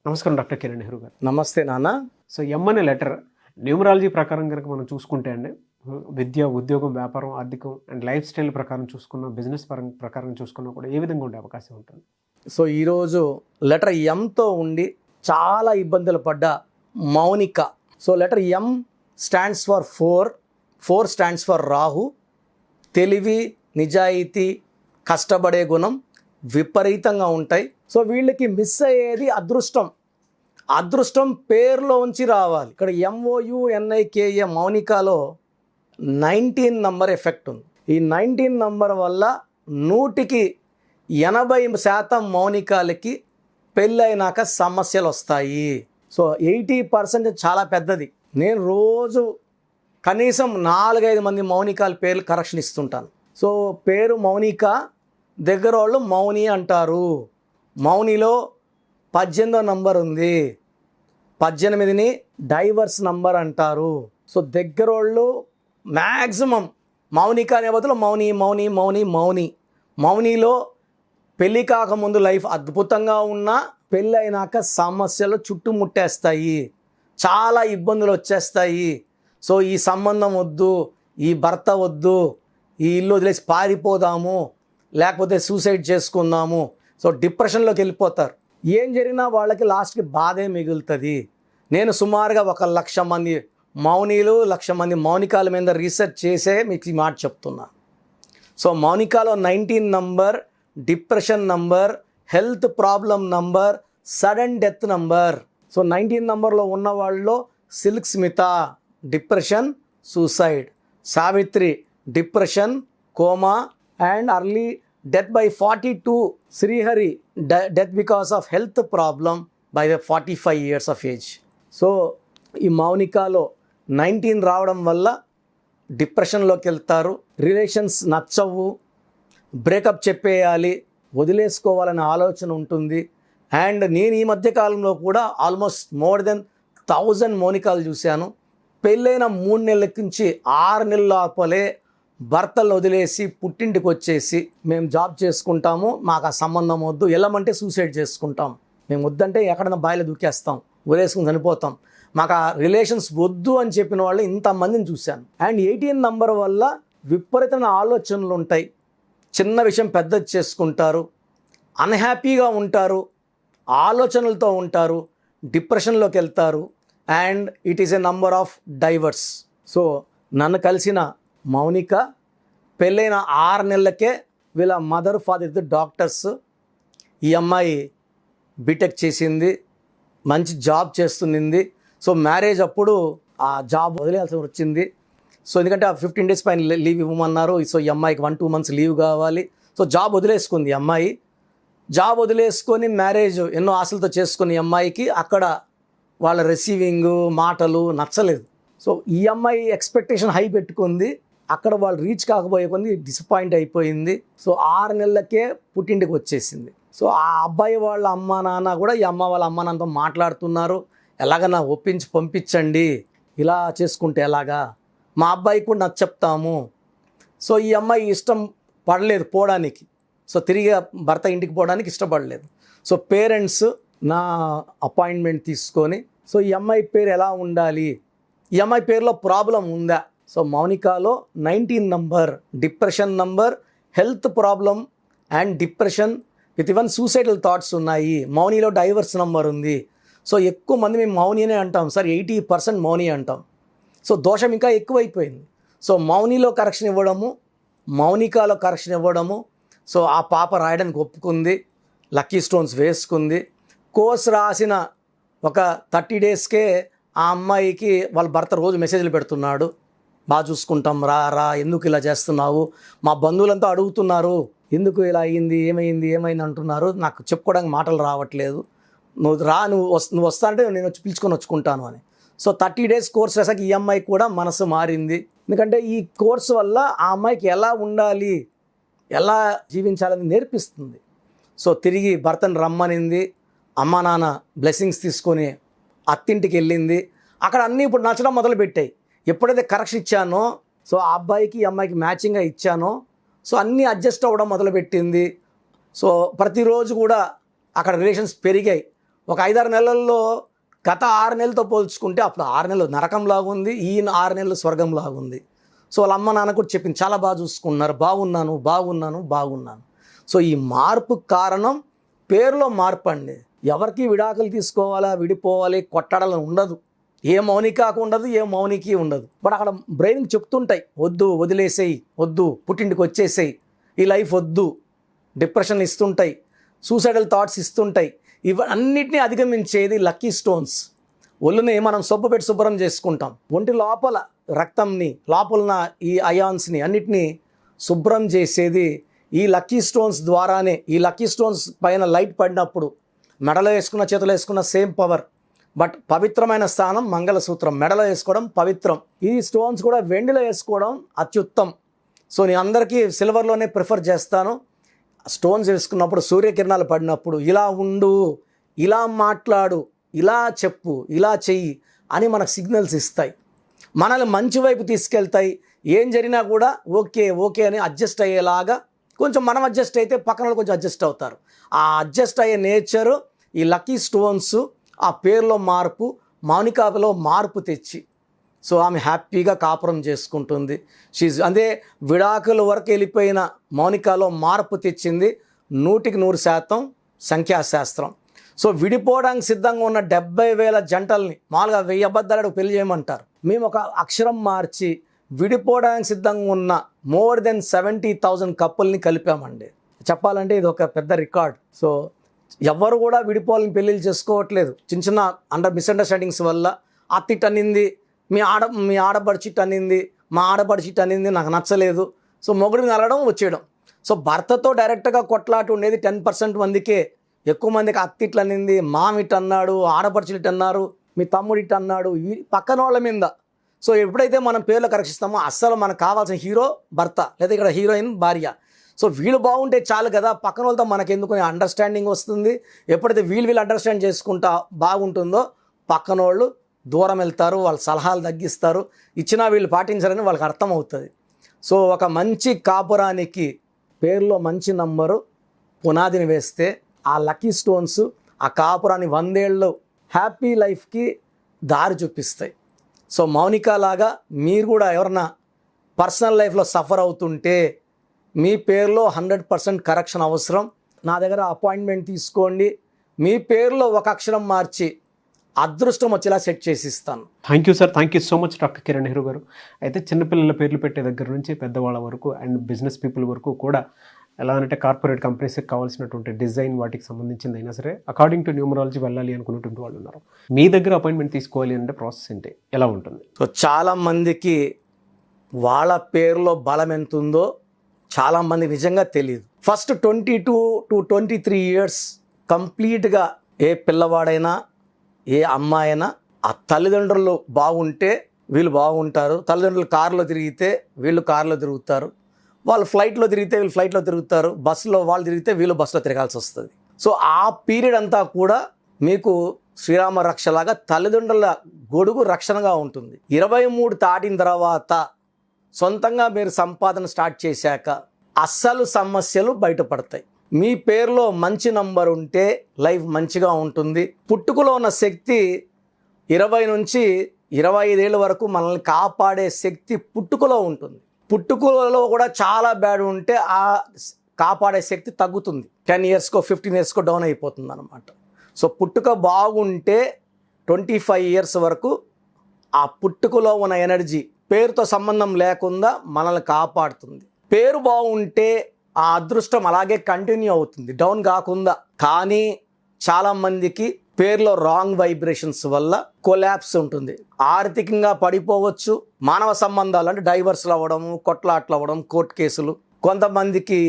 నమస్కారం డాక్టర్ కిరణ్ నెహ్రూ గారు. నమస్తే నాన్న. సో ఎం అనే లెటర్ న్యూమరాలజీ ప్రకారం కనుక మనం చూసుకుంటే అండి, విద్య, ఉద్యోగం, వ్యాపారం, ఆర్థికం అండ్ లైఫ్ స్టైల్ ప్రకారం చూసుకున్న, బిజినెస్ ప్రకారం చూసుకున్నా కూడా ఏ విధంగా ఉండే అవకాశం ఉంటుంది? సో ఈరోజు లెటర్ ఎంతో ఉండి చాలా ఇబ్బందులు పడ్డ Mounika. So letter M stands for four stands for Rahu. తెలివి, నిజాయితీ, కష్టపడే గుణం విపరీతంగా ఉంటాయి. సో వీళ్ళకి మిస్ అయ్యేది అదృష్టం పేరులో ఉంచి రావాలి. ఇక్కడ MOUNIKA మౌనికాలో 19 నంబర్ ఎఫెక్ట్ ఉంది. ఈ 19 నంబర్ వల్ల 100కి 80% మౌనికాలకి పెళ్ళైనాక సమస్యలు వస్తాయి. సో 80% చాలా పెద్దది. నేను రోజు కనీసం 4-5 మంది మౌనికాల పేర్లు కరెక్షన్ ఇస్తుంటాను. సో పేరు మౌనిక, దగ్గర వాళ్ళు మౌని అంటారు. మౌనిలో 18వ నంబర్ ఉంది. 18ని డైవర్స్ నంబర్ అంటారు. సో దగ్గర వాళ్ళు మ్యాక్సిమం మౌనిక అనే బదులు మౌనిలో పెళ్ళి కాకముందు లైఫ్ అద్భుతంగా ఉన్నా పెళ్ళైనాక సమస్యలు చుట్టుముట్టేస్తాయి, చాలా ఇబ్బందులు వచ్చేస్తాయి. సో ఈ సంబంధం వద్దు, ఈ భర్త వద్దు, ఈ ఇల్లు వదిలేసి పారిపోదాము, లేకపోతే సూసైడ్ చేసుకుందాము. సో డిప్రెషన్లోకి వెళ్ళిపోతారు. ఏం జరిగినా వాళ్ళకి లాస్ట్కి బాధే మిగులుతుంది. నేను సుమారుగా 1,00,000 మంది మౌనీలు, 1,00,000 మంది మౌనికాల మీద రీసెర్చ్ చేసే మీకు ఈ మాట చెప్తున్నా. సో మౌనికాలో 19 number, depression number, health problem number, sudden death number. So 19 నంబర్లో ఉన్న వాళ్ళలో Silk Smitha depression, suicide, Savitri depression, coma and early death by 42, Srihari death because of health problem by the 45 years of age. So ఈ మౌనికాలో 19 రావడం వల్ల డిప్రెషన్లోకి వెళ్తారు, రిలేషన్స్ నచ్చవు, బ్రేకప్ చెప్పేయాలి, వదిలేసుకోవాలనే ఆలోచన ఉంటుంది. అండ్ నేను ఈ మధ్యకాలంలో కూడా ఆల్మోస్ట్ మోర్ దెన్ 1000 మౌనికాలు చూశాను. పెళ్ళైన 3 నెలల నుంచి 6 నెలల లోపలే భర్తలను వదిలేసి పుట్టింటికి వచ్చేసి మేము జాబ్ చేసుకుంటాము, మాకు ఆ సంబంధం వద్దు, వెళ్ళమంటే సూసైడ్ చేసుకుంటాం, మేము వద్దంటే ఎక్కడైనా బాయిలో దూకేస్తాం, వదిలేసుకుని చనిపోతాం, మాకు ఆ రిలేషన్స్ వద్దు అని చెప్పిన వాళ్ళు ఇంతమందిని చూశాను. అండ్ 18 నంబర్ వల్ల విపరీతమైన ఆలోచనలు ఉంటాయి, చిన్న విషయం పెద్దది చేసుకుంటారు, అన్హ్యాపీగా ఉంటారు, ఆలోచనలతో ఉంటారు, డిప్రెషన్లోకి వెళ్తారు. And it is a number of divorce. So నన్ను కలిసిన మౌనిక పెళ్ళైన 6 నెలలకే వీళ్ళ మదర్, ఫాదర్ డాక్టర్స్. ఈ అమ్మాయి బీటెక్ చేసింది, మంచి జాబ్ చేస్తుంది. సో మ్యారేజ్ అప్పుడు ఆ జాబ్ వదిలేయాల్సి వచ్చింది. సో ఎందుకంటే ఆ 15 days పైన లీవ్ ఇవ్వమన్నారు. సో ఈ అమ్మాయికి 1-2 months లీవ్ కావాలి. సో జాబ్ వదిలేసుకుంది ఈ అమ్మాయి. జాబ్ వదిలేసుకొని మ్యారేజ్ ఎన్నో ఆశలతో చేసుకుని ఈ అమ్మాయికి అక్కడ వాళ్ళ రిసీవింగ్ మాటలు నచ్చలేదు. సో ఈ అమ్మాయి ఎక్స్పెక్టేషన్ హై పెట్టుకుంది, అక్కడ వాళ్ళు రీచ్ కాకపోయే కొన్ని డిసప్పాయింట్ అయిపోయింది. సో 6 నెలలకే పుట్టింటికి వచ్చేసింది. సో ఆ అబ్బాయి వాళ్ళ అమ్మ నాన్న కూడా ఈ అమ్మ వాళ్ళ అమ్మ నాన్నతో మాట్లాడుతున్నారు, ఎలాగన్నా ఒప్పించి పంపించండి, ఇలా చేసుకుంటే ఎలాగా, మా అబ్బాయికి కూడా నచ్చ చెప్తాము. సో ఈ అమ్మాయి ఇష్టం పడలేదు పోవడానికి. సో తిరిగి భర్త ఇంటికి పోవడానికి ఇష్టపడలేదు. సో పేరెంట్స్ నా అపాయింట్మెంట్ తీసుకొని, సో ఈ అమ్మాయి పేరు ఎలా ఉండాలి, ఈ అమ్మాయి పేరులో ప్రాబ్లం ఉందా. సో మౌనికాలో 19 number, depression number, health problem and depression with even suicidal thoughts ఉన్నాయి. మౌనిలో డైవర్స్ నంబర్ ఉంది. సో ఎక్కువ మంది మేము మౌని అనే అంటాం సార్, 80% మౌని అంటాం. సో దోషం ఇంకా ఎక్కువైపోయింది. సో మౌనిలో కరెక్షన్ ఇవ్వడము, మౌనికాలో కరెక్షన్ ఇవ్వడము. సో ఆ పాప రాయడానికి ఒప్పుకుంది, లక్కీ స్టోన్స్ వేసుకుంది. కోర్స్ రాసిన ఒక 30 daysకే ఆ అమ్మాయికి వాళ్ళ భర్త రోజు మెసేజ్లు పెడుతున్నాడు, బాగా చూసుకుంటాం, రా, ఎందుకు ఇలా చేస్తున్నావు, మా బంధువులంతా అడుగుతున్నారు ఎందుకు ఇలా అయ్యింది, ఏమైంది అంటున్నారు, నాకు చెప్పుకోవడానికి మాటలు రావట్లేదు, నువ్వు వస్తా అంటే నేను వచ్చి పిలుచుకొని వచ్చుకుంటాను అని. సో 30 days కోర్స్ వేసాక ఈ అమ్మాయికి కూడా మనసు మారింది. ఎందుకంటే ఈ కోర్సు వల్ల ఆ అమ్మాయికి ఎలా ఉండాలి, ఎలా జీవించాలని నేర్పిస్తుంది. సో తిరిగి భర్తను రమ్మనింది, అమ్మ నాన్న బ్లెస్సింగ్స్ తీసుకొని అత్తింటికి వెళ్ళింది. అక్కడ అన్నీ ఇప్పుడు నచ్చడం మొదలుపెట్టాయి. ఎప్పుడైతే కరెక్షన్ ఇచ్చానో, సో ఆ అబ్బాయికి ఈ అమ్మాయికి మ్యాచింగ్గా ఇచ్చానో, సో అన్నీ అడ్జస్ట్ అవ్వడం మొదలుపెట్టింది. సో ప్రతిరోజు కూడా అక్కడ రిలేషన్స్ పెరిగాయి. ఒక 5-6 నెలల్లో గత 6 నెలలతో పోల్చుకుంటే అప్పుడు 6 నెలలు నరకంలాగా ఉంది, ఈ 6 నెలలు స్వర్గంలాగా ఉంది. సో వాళ్ళ అమ్మ నాన్న కూడా చెప్పింది, చాలా బాగా చూసుకున్నారు, బాగున్నాను. సో ఈ మార్పు కారణం పేరులో మార్పు అండి. ఎవరికి విడాకులు తీసుకోవాలా, విడిపోవాలి, కొట్టాడాలని ఉండదు. ఏ మౌనికాకు ఉండదు, ఏ మౌనికి ఉండదు. బట్ అక్కడ బ్రెయిన్కి చెప్తుంటాయి, వద్దు, వదిలేసేయి, వద్దు, పుట్టింటికి వచ్చేసేయి, ఈ లైఫ్ వద్దు, డిప్రెషన్ ఇస్తుంటాయి, సూసైడల్ థాట్స్ ఇస్తుంటాయి. ఇవన్నిటిని అధిగమించేది లక్కీ స్టోన్స్. ఒళ్ళుని మనం సబ్బు పెట్టి శుభ్రం చేసుకుంటాం. ఒంటి లోపల రక్తంని, లోపల ఈ అయాన్స్ని అన్నిటినీ శుభ్రం చేసేది ఈ లక్కీ స్టోన్స్ ద్వారానే. ఈ లక్కీ స్టోన్స్ పైన లైట్ పడినప్పుడు మెడలో వేసుకున్న, చేతిలో వేసుకున్న సేమ్ పవర్. బట్ పవిత్రమైన స్థానం మంగళసూత్రం, మెడలో వేసుకోవడం పవిత్రం. ఈ స్టోన్స్ కూడా వెండిలో వేసుకోవడం అత్యుత్తం. సో నేను అందరికీ సిల్వర్లోనే ప్రిఫర్ చేస్తాను. స్టోన్స్ వేసుకున్నప్పుడు సూర్యకిరణాలు పడినప్పుడు ఇలా ఉండు, ఇలా మాట్లాడు, ఇలా చెప్పు, ఇలా చెయ్యి అని మనకు సిగ్నల్స్ ఇస్తాయి. మనల్ని మంచి వైపు తీసుకెళ్తాయి. ఏం జరిగినా కూడా ఓకే అని అడ్జస్ట్ అయ్యేలాగా, కొంచెం మనం అడ్జస్ట్ అయితే పక్కన వాళ్ళు కొంచెం అడ్జస్ట్ అవుతారు. ఆ అడ్జస్ట్ అయ్యే నేచరు ఈ లక్కీ స్టోన్స్, ఆ పేరులో మార్పు, మౌనికాలో మార్పు తెచ్చి సో ఆమె హ్యాపీగా కాపురం చేసుకుంటుంది. అదే విడాకుల వరకు వెళ్ళిపోయిన మౌనికాలో మార్పు తెచ్చింది 100% సంఖ్యాశాస్త్రం. సో విడిపోవడానికి సిద్ధంగా ఉన్న 70,000 జంటల్ని మామూలుగా 1000 అబద్ధాలు పెళ్లి చేయమంటారు. మేము ఒక అక్షరం మార్చి విడిపోవడానికి సిద్ధంగా ఉన్న more than 70,000 కప్పుల్ని కలిపామండి. చెప్పాలంటే ఇది ఒక పెద్ద రికార్డ్. సో ఎవరు కూడా విడిపోవాలని పెళ్ళిళ్ళు చేసుకోవట్లేదు. చిన్న మిస్అండర్స్టాండింగ్స్ వల్ల అత్తిట్ అనింది, మీ ఆడపడిచిట్ అనింది, మా ఆడపడిచిట్ అనింది, నాకు నచ్చలేదు. సో మొగుడిని నలగడం వచ్చేయడం. సో భర్తతో డైరెక్ట్గా కొట్లాట ఉండేది 10% మందికే. ఎక్కువ మందికి అత్తిట్లు అనింది, మామిట్ అన్నాడు, ఆడపడిచిట్ అన్నారు, మీ తమ్ముడిట్ అన్నాడు, ఈ పక్కన వాళ్ళ మీద. సో ఎప్పుడైతే మనం పేర్లు కరెక్షిస్తామో అస్సలు మనకు కావాల్సిన హీరో భర్త, లేదా ఇక్కడ హీరోయిన్ భార్య. సో వీళ్ళు బాగుంటే చాలు కదా, పక్కన వాళ్ళతో మనకు ఎందుకు అండర్స్టాండింగ్ వస్తుంది. ఎప్పుడైతే వీళ్ళు అండర్స్టాండ్ చేసుకుంటా బాగుంటుందో పక్కన వాళ్ళు దూరం వెళ్తారు, వాళ్ళ సలహాలు తగ్గిస్తారు, ఇచ్చినా వీళ్ళు పాటించారని వాళ్ళకి అర్థమవుతుంది. సో ఒక మంచి కాపురానికి పేరులో మంచి నంబరు పునాదిని వేస్తే ఆ లక్కీ స్టోన్స్ ఆ కాపురాన్ని 100 ఏళ్ళు హ్యాపీ లైఫ్కి దారి చూపిస్తాయి. సో మౌనికా లాగా మీరు కూడా ఎవరన్నా పర్సనల్ లైఫ్లో సఫర్ అవుతుంటే మీ పేరులో 100% కరెక్షన్ అవసరం. నా దగ్గర అపాయింట్మెంట్ తీసుకోండి. మీ పేరులో ఒక అక్షరం మార్చి అదృష్టం వచ్చేలా సెట్ చేసి ఇస్తాను. Thank you sir, thank you so much doctor Kiran Nehru గారు. అయితే చిన్నపిల్లల పేర్లు పెట్టే దగ్గర నుంచి పెద్దవాళ్ళ వరకు అండ్ బిజినెస్ పీపుల్ వరకు కూడా ఎలా అంటే కార్పొరేట్ కంపెనీస్కి కావాల్సినటువంటి డిజైన్ వాటికి సంబంధించింది అయినా సరే అకార్డింగ్ టు న్యూమరాలజీ వెళ్ళాలి అనుకున్నటువంటి వాళ్ళు ఉన్నారు. మీ దగ్గర అపాయింట్మెంట్ తీసుకోవాలి అంటే ప్రాసెస్ ఏంటి, ఎలా ఉంటుంది? సో చాలామందికి వాళ్ళ పేరులో బలం ఎంత ఉందో చాలామంది నిజంగా తెలియదు. ఫస్ట్ 22 to 23 ఇయర్స్ కంప్లీట్గా ఏ పిల్లవాడైనా ఏ అమ్మాయినా ఆ తల్లిదండ్రులు బాగుంటే వీళ్ళు బాగుంటారు. తల్లిదండ్రులు కారులో తిరిగితే వీళ్ళు కారులో తిరుగుతారు, వాళ్ళు ఫ్లైట్లో తిరిగితే వీళ్ళు ఫ్లైట్లో తిరుగుతారు, బస్సులో వాళ్ళు తిరిగితే వీళ్ళు బస్సులో తిరగాల్సి వస్తుంది. సో ఆ పీరియడ్ అంతా కూడా మీకు శ్రీరామ రక్షలాగా తల్లిదండ్రుల గొడుగు రక్షణగా ఉంటుంది. 23 దాటిన తర్వాత సొంతంగా మీరు సంపాదన స్టార్ట్ చేశాక అస్సలు సమస్యలు బయటపడతాయి. మీ పేరులో మంచి నంబర్ ఉంటే లైఫ్ మంచిగా ఉంటుంది. పుట్టుకలో ఉన్న శక్తి 20 నుంచి 25 ఏళ్ళ వరకు మనల్ని కాపాడే శక్తి పుట్టుకలో ఉంటుంది. పుట్టుకలో కూడా చాలా బ్యాడ్ ఉంటే ఆ కాపాడే శక్తి తగ్గుతుంది. 10 ఇయర్స్కో 15 ఇయర్స్కో డౌన్ అయిపోతుంది అనమాట. సో పుట్టుక బాగుంటే 25 ఇయర్స్ వరకు ఆ పుట్టుకలో ఉన్న ఎనర్జీ పేరుతో సంబంధం లేకుండా మనల్ని కాపాడుతుంది. పేరు బాగుంటే ఆ అదృష్టం అలాగే కంటిన్యూ అవుతుంది, డౌన్ కాకుండా. కానీ చాలామందికి పేరులో రాంగ్ వైబ్రేషన్స్ వల్ల కొలాప్స్ ఉంటుంది, ఆర్థికంగా పడిపోవచ్చు. మానవ సంబంధాలు అంటే డైవర్స్లు అవ్వడం, కొట్లాట్లు అవ్వడం, కోర్టు కేసులు. కొంతమందికి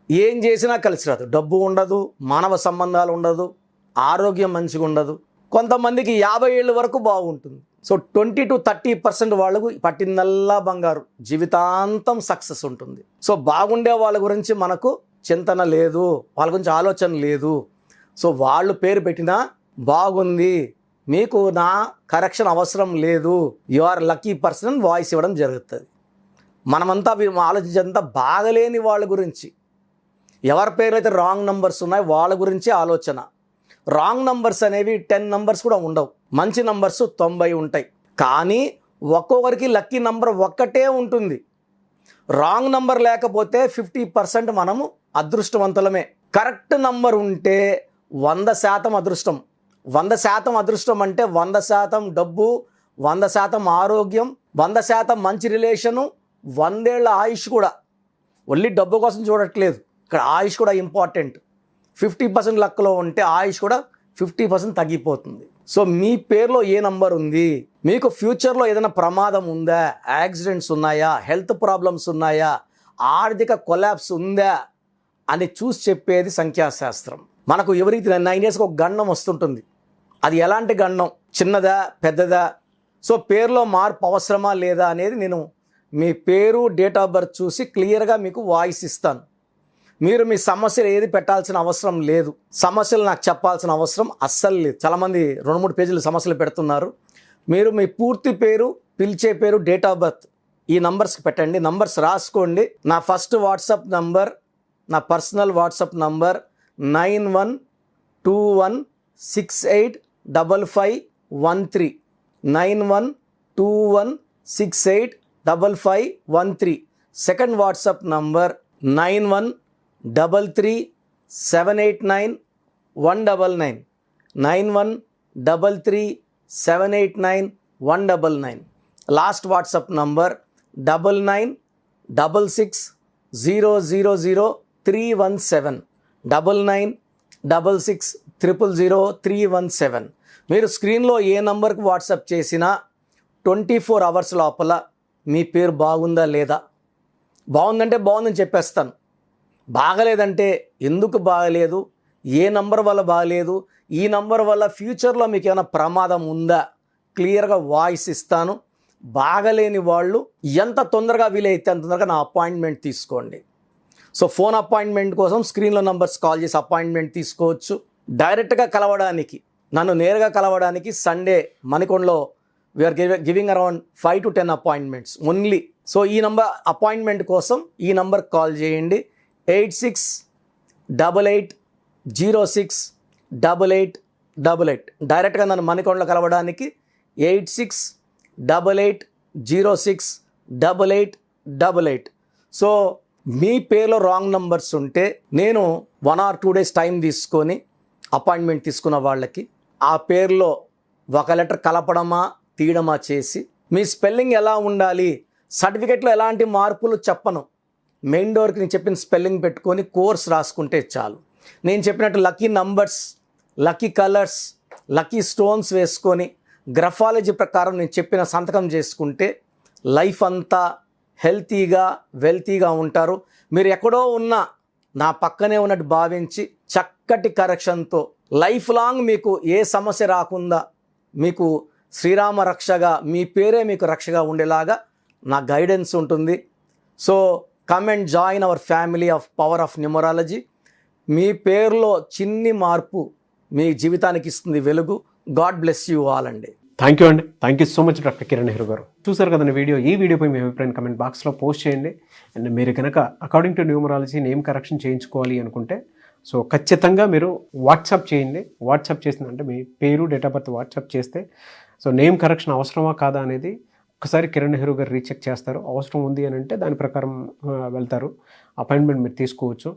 ఏం చేసినా కలిసి రాదు, డబ్బు ఉండదు, మానవ సంబంధాలు ఉండదు, ఆరోగ్యం మంచిగా ఉండదు. కొంతమందికి 50 ఏళ్ళ వరకు బాగుంటుంది. సో 20 to 30% వాళ్ళకు పట్టిందల్లా బంగారు, జీవితాంతం సక్సెస్ ఉంటుంది. సో బాగుండే వాళ్ళ గురించి మనకు చింతన లేదు, వాళ్ళ గురించి ఆలోచన లేదు. సో వాళ్ళు పేరు పెట్టినా బాగుంది, మీకు నా కరెక్షన్ అవసరం లేదు, you are lucky person voice ఇవ్వడం జరుగుతుంది. మనమంతా ఆలోచించేంత బాగలేని వాళ్ళ గురించి, ఎవరి పేర్లు అయితే రాంగ్ నంబర్స్ ఉన్నాయో వాళ్ళ గురించి ఆలోచన. రాంగ్ నంబర్స్ అనేవి 10 నంబర్స్ కూడా ఉండవు. మంచి నంబర్స్ 90 ఉంటాయి. కానీ ఒక్కొక్కరికి లక్కీ నంబర్ ఒక్కటే ఉంటుంది. రాంగ్ నంబర్ లేకపోతే 50% మనము అదృష్టవంతులమే. కరెక్ట్ నంబర్ ఉంటే 100% అదృష్టం. 100% అదృష్టం అంటే 100% డబ్బు, 100% ఆరోగ్యం, 100% మంచి రిలేషను, 100 ఏళ్ల ఆయుష్ కూడా. ఓన్లీ డబ్బు కోసం చూడట్లేదు, ఇక్కడ ఆయుష్ కూడా ఇంపార్టెంట్. 50% లక్లో ఉంటే ఆయుష్ కూడా 50% తగ్గిపోతుంది. సో మీ పేరులో ఏ నంబర్ ఉంది, మీకు ఫ్యూచర్లో ఏదైనా ప్రమాదం ఉందా, యాక్సిడెంట్స్ ఉన్నాయా, హెల్త్ ప్రాబ్లమ్స్ ఉన్నాయా, ఆర్థిక కొలాప్స్ ఉందా అని చూసి చెప్పేది సంఖ్యాశాస్త్రం. మనకు ఎవరికి 9 ఇయర్స్కి ఒక గండం వస్తుంటుంది. అది ఎలాంటి గండం, చిన్నదా పెద్దదా? సో పేరులో మార్పు అవసరమా లేదా అనేది నేను మీ పేరు, డేట్ ఆఫ్ బర్త్ చూసి క్లియర్గా మీకు వాయిస్ ఇస్తాను. మీరు మీ సమస్యలు ఏది పెట్టాల్సిన అవసరం లేదు, సమస్యలు నాకు చెప్పాల్సిన అవసరం అస్సలు లేదు. చాలామంది 2-3 పేజీలు సమస్యలు పెడుతున్నారు. మీరు మీ పూర్తి పేరు, పిలిచే పేరు, డేట్ ఆఫ్ బర్త్ ఈ నంబర్స్కి పెట్టండి. నంబర్స్ రాసుకోండి. నా ఫస్ట్ వాట్సాప్ నంబర్, నా personal WhatsApp number 9121685513 9121685513. Second WhatsApp number 9133789199 9133789199. Last WhatsApp number 9966000317 9966000317. మీరు స్క్రీన్లో ఏ నంబర్కి వాట్సాప్ చేసినా 24 అవర్స్ లోపల మీ పేరు బాగుందా లేదా, బాగుందంటే బాగుందని చెప్పేస్తాను, బాగలేదంటే ఎందుకు బాగలేదు, ఏ నంబర్ వల్ల బాగలేదు, ఈ నంబర్ వల్ల ఫ్యూచర్లో మీకు ఏమైనా ప్రమాదం ఉందా క్లియర్గా వాయిస్ ఇస్తాను. బాగలేని వాళ్ళు ఎంత తొందరగా వీలైతే అంత తొందరగా నా అపాయింట్మెంట్ తీసుకోండి. సో ఫోన్ అపాయింట్మెంట్ కోసం స్క్రీన్లో నంబర్స్ కాల్ చేసి అపాయింట్మెంట్ తీసుకోవచ్చు. డైరెక్ట్గా కలవడానికి, నన్ను నేరుగా కలవడానికి సండే మణికొండలో we are giving around 5 to 10 appointments only. So ఈ నంబర్ అపాయింట్మెంట్ కోసం ఈ నంబర్కి కాల్ చేయండి. 8688068888. డైరెక్ట్గా నన్ను మణికొండలో కలవడానికి 8688068888. సో మీ పేరులో రాంగ్ నంబర్స్ ఉంటే నేను 1 or 2 days టైం తీసుకొని అపాయింట్మెంట్ తీసుకున్న వాళ్ళకి ఆ పేరులో ఒక లెటర్ కలపడమా తీయడమా చేసి, మీ స్పెల్లింగ్ ఎలా ఉండాలి, సర్టిఫికెట్లో ఎలాంటి మార్పులు చెప్పను, మెయిన్ డోర్కి నేను చెప్పిన స్పెల్లింగ్ పెట్టుకొని కోర్స్ రాసుకుంటే చాలు. నేను చెప్పినట్టు lucky numbers, lucky colours, lucky stones వేసుకొని గ్రఫాలజీ ప్రకారం నేను చెప్పిన సంతకం చేసుకుంటే లైఫ్ అంతా హెల్తీగా వెల్తీగా ఉంటారు. మీరు ఎక్కడో ఉన్నా నా పక్కనే ఉన్నట్టు భావించి చక్కటి కరెక్షన్తో లైఫ్ లాంగ్ మీకు ఏ సమస్య రాకుండా మీకు శ్రీరామ రక్షగా, మీ పేరే మీకు రక్షగా ఉండేలాగా నా గైడెన్స్ ఉంటుంది. So come and join our family of power of numerology. మీ పేరులో చిన్ని మార్పు మీ జీవితానికి ఇస్తుంది వెలుగు. గాడ్ బ్లెస్ యూ ఆల్ అండి. థ్యాంక్ యూ అండి. Thank you so much doctor Kiran Nehru garu. చూసారు కదండి వీడియో. ఈ వీడియోపై మీ అభిప్రాయం కమెంట్ బాక్స్లో పోస్ట్ చేయండి. అండ్ మీరు కనుక according to numerology name correction చేయించుకోవాలి అనుకుంటే సో ఖచ్చితంగా మీరు వాట్సాప్ చేయండి. వాట్సాప్ చేసిందంటే మీ పేరు, డేట్ ఆఫ్ బర్త్ వాట్సాప్ చేస్తే సో నేమ్ కరెక్షన్ అవసరమా కాదా అనేది ఒకసారి కిరణ్ నెహ్రూ గారు రీచెక్ చేస్తారు. అవసరం ఉంది అని అంటే దాని ప్రకారం వెళ్తారు, అపాయింట్మెంట్ మీరు తీసుకోవచ్చు.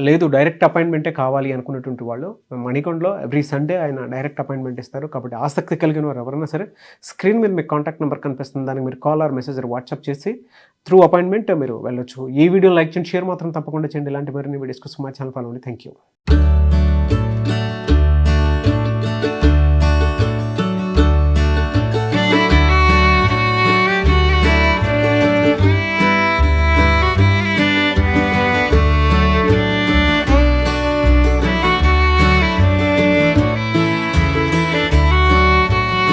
లేదు డైరెక్ట్ అపాయింట్మెంటే కావాలి అనుకున్నటువంటి వాళ్ళు మణికొండలో ఎవ్రీ సండే ఆయన డైరెక్ట్ అపాయింట్మెంట్ ఇస్తారు. కాబట్టి ఆసక్తి కలిగిన వారు ఎవరైనా సరే స్క్రీన్ మీద మీకు కాంటాక్ట్ నెంబర్ కనిపిస్తుంది, దానికి మీరు కాల్ ఆర్ మెసేజ్ వాట్సాప్ చేసి త్రూ అపాయింట్మెంట్ మీరు వెళ్ళొచ్చు. ఈ వీడియో లైక్ చేయండి, షేర్ మాత్రం తప్పకుండా చేయండి. ఇలాంటి మరిన్ని వీడియోస్ కోసం మా ఛానల్ ఫాలో అవ్వండి. Thank you.